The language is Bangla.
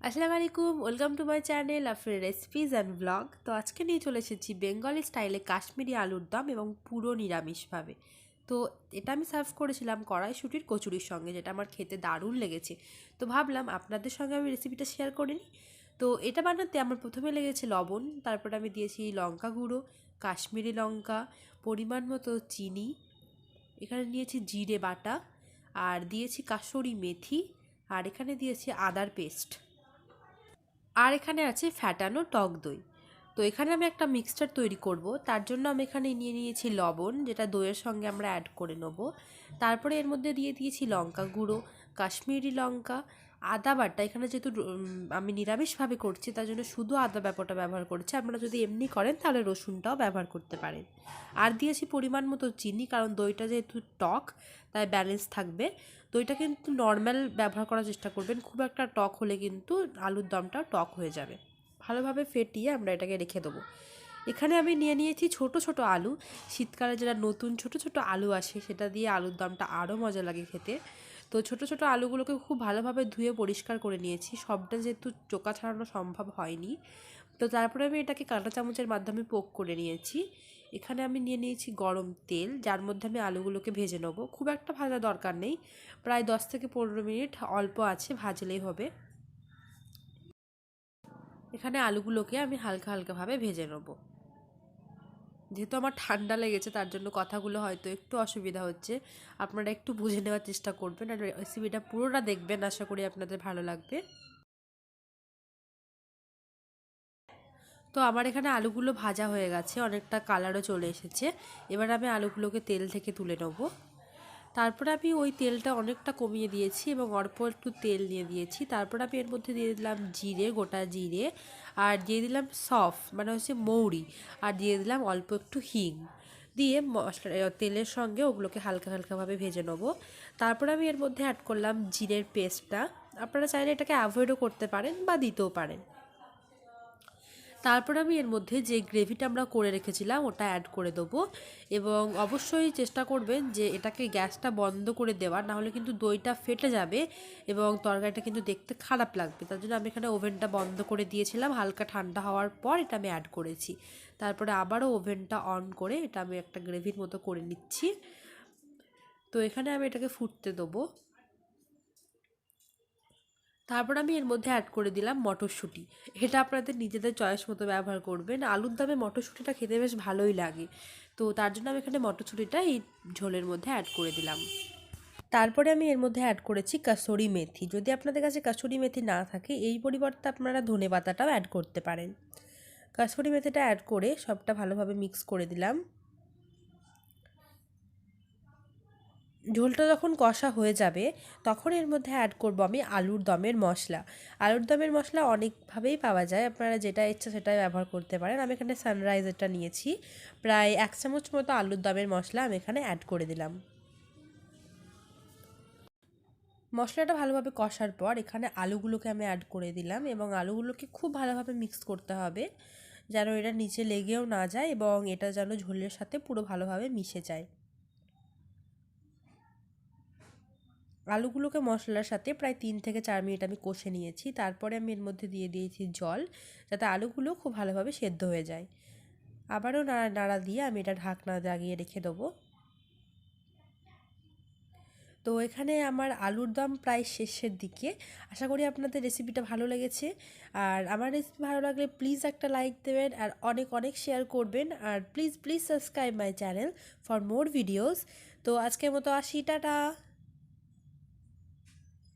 আসসালামু আলাইকুম, ওয়েলকাম টু মাই চ্যানেল আফরের রেসিপিজ অ্যান্ড ব্লগ। তো আজকে নিয়ে চলে এসেছি বেঙ্গলি স্টাইলে কাশ্মীরি আলুর দম এবং পুরো নিরামিষভাবে। তো এটা আমি সার্ভ করেছিলাম কড়াইশুঁটির কচুরির সঙ্গে, যেটা আমার খেতে দারুণ লেগেছে। তো ভাবলাম আপনাদের সঙ্গে আমি রেসিপিটা শেয়ার করে নিই। তো এটা বানাতে আমার প্রথমে লেগেছে লবণ, তারপরে আমি দিয়েছি লঙ্কা গুঁড়ো, কাশ্মীরি লঙ্কা, পরিমাণ মতো চিনি, এখানে নিয়েছি জিরে বাটা, আর দিয়েছি কাসুরি মেথি, আর এখানে দিয়েছি আদার পেস্ট, আর এখানে আছে ফ্যাটানো টক দই। তো এখানে আমি একটা মিক্সচার তৈরি করব, তার জন্য আমি এখানে নিয়ে নিয়েছি লবণ, যেটা দইয়ের সঙ্গে আমরা অ্যাড করে নেব। তারপরে এর মধ্যে দিয়ে দিয়েছি লঙ্কা গুঁড়ো, কাশ্মীরি লঙ্কা, আদা বাটা। এখানে যেহেতু আমি নিরামিষভাবে করছি, তার জন্য শুধু আদা ব্যাপারটা ব্যবহার করছি। আপনারা যদি এমনি করেন তাহলে রসুনটাও ব্যবহার করতে পারেন। আর দিয়েছি পরিমাণ মতো চিনি, কারণ দইটা যেহেতু টক তাই ব্যালেন্স থাকবে। দইটা কিন্তু নর্মাল ব্যবহার করার চেষ্টা করবেন, খুব একটা টক হলে কিন্তু আলুর দমটা টক হয়ে যাবে। ভালোভাবে ফেটিয়ে আমরা এটাকে রেখে দেবো। এখানে আমি নিয়ে নিয়েছি ছোট ছোট আলু। শীতকালে যেটা নতুন ছোট ছোট আলু আসে, সেটা দিয়ে আলুর দমটা আরও মজা লাগে খেতে। তো ছোট ছোট আলুগুলোকে খুব ভালোভাবে ধুয়ে পরিষ্কার করে নিয়েছি, সবটা যেহেতু চোকা ছাড়ানো সম্ভব হয়নি। তো তারপরে আমি এটাকে কাঁটা চামচের মাধ্যমে পোক করে নিয়েছি। এখানে আমি নিয়ে নিয়েছি গরম তেল, যার মধ্যে আমি আলুগুলোকে ভেজে নেবো। খুব একটা ভাজা দরকার নেই, প্রায় 10 থেকে 15 মিনিট অল্প আছে ভাজলেই হবে। এখানে আলুগুলোকে আমি হালকা হালকাভাবে ভেজে নেবো। যেহেতু আমার ঠান্ডা লেগেছে, তার জন্য কথাগুলো হয়তো একটু অসুবিধা হচ্ছে, আপনারা একটু বুঝে নেওয়ার চেষ্টা করবেন আর রেসিপিটা পুরোটা দেখবেন, আশা করি আপনাদের ভালো লাগবে। তো আমার এখানে আলুগুলো ভাজা হয়ে গেছে, অনেকটা কালারও চলে এসেছে। এবার আমি আলুগুলোকে তেল থেকে তুলে নেব। তারপরে আমি ওই তেলটা অনেকটা কমিয়ে দিয়েছি এবং অল্প একটু তেল নিয়ে দিয়েছি। তারপরে আমি এর মধ্যে দিয়ে দিলাম জিরে, গোটা জিরে, আর দিয়ে দিলাম সফ মানে হচ্ছে মৌরি, আর দিয়ে দিলাম অল্প একটু হিং। দিয়ে মশলা তেলের সঙ্গে ওগুলোকে হালকা হালকাভাবে ভেজে নেবো। তারপরে আমি এর মধ্যে অ্যাড করলাম জিরের পেস্টটা। আপনারা চাইলে এটাকে অ্যাভয়েডও করতে পারেন বা দিতেও পারেন। তারপর আমি এর মধ্যে যে গ্রেভিটা আমরা করে রেখেছিলাম ওটা অ্যাড করে দেবো, এবং অবশ্যই চেষ্টা করবেন যে এটাকে গ্যাসটা বন্ধ করে দেওয়ার, নাহলে কিন্তু দইটা ফেটে যাবে এবং তরকারিটা কিন্তু দেখতে খারাপ লাগবে। তার জন্য আমি এখানে ওভেনটা বন্ধ করে দিয়েছিলাম, হালকা ঠান্ডা হওয়ার পর এটা আমি অ্যাড করেছি। তারপরে আবারও ওভেনটা অন করে এটা আমি একটা গ্রেভির মতো করে নিচ্ছি। তো এখানে আমি এটাকে ফুটতে দেবো। তারপর আমি এর মধ্যে অ্যাড করে দিলাম মটরশুঁটি। এটা আপনাদের নিজেদের চয়েস মতো ব্যবহার করবেন। আলুর দমে মটরশুঁটিটা খেতে বেশ ভালোই লাগে, তো তার জন্য আমি এখানে মটরশুঁটিটা এই ঝোলের মধ্যে অ্যাড করে দিলাম। তারপরে আমি এর মধ্যে অ্যাড করেছি কাসুরি মেথি। যদি আপনাদের কাছে কাসুরি মেথি না থাকে, এই পরিবর্তে আপনারা ধনেপাতাটাও অ্যাড করতে পারেন। কাসুরি মেথিটা অ্যাড করে সবটা ভালোভাবে মিক্স করে দিলাম। ঝোলটা যখন কষা হয়ে যাবে, তখন এর মধ্যে অ্যাড করব আমি আলুর দমের মশলা। আলুর দমের মশলা অনেকভাবেই পাওয়া যায়, আপনারা যেটা ইচ্ছা সেটাই ব্যবহার করতে পারেন। আমি এখানে সানরাইজেরটা নিয়েছি, প্রায় 1 চামচ মতো আলুর দমের মশলা আমি এখানে অ্যাড করে দিলাম। মশলাটা ভালোভাবে কষার পর এখানে আলুগুলোকে আমি অ্যাড করে দিলাম, এবং আলুগুলোকে খুব ভালোভাবে মিক্স করতে হবে, যেন এটা নিচে লেগেও না যায় এবং এটা যেন ঝোলের সাথে পুরো ভালোভাবে মিশে যায়। আলুগুলোকে মশলার সাথে প্রায় 3 থেকে 4 মিনিট আমি কষে নিয়েছি। তারপরে আমি এর মধ্যে দিয়ে দিয়েছি জল, যাতে আলুগুলো খুব ভালোভাবে সেদ্ধ হয়ে যায়। আবারও নাড়া নাড়া দিয়ে আমি এটা ঢাকনা লাগিয়ে রেখে দেবো। তো এখানে আমার আলুর দম প্রায় শেষের দিকে। আশা করি আপনাদের রেসিপিটা ভালো লেগেছে, আর আমার রেসিপি ভালো লাগলে প্লিজ একটা লাইক দেবেন আর অনেক অনেক শেয়ার করবেন, আর please please subscribe my channel for more videos. তো আজকের মতো আসি, টাটা।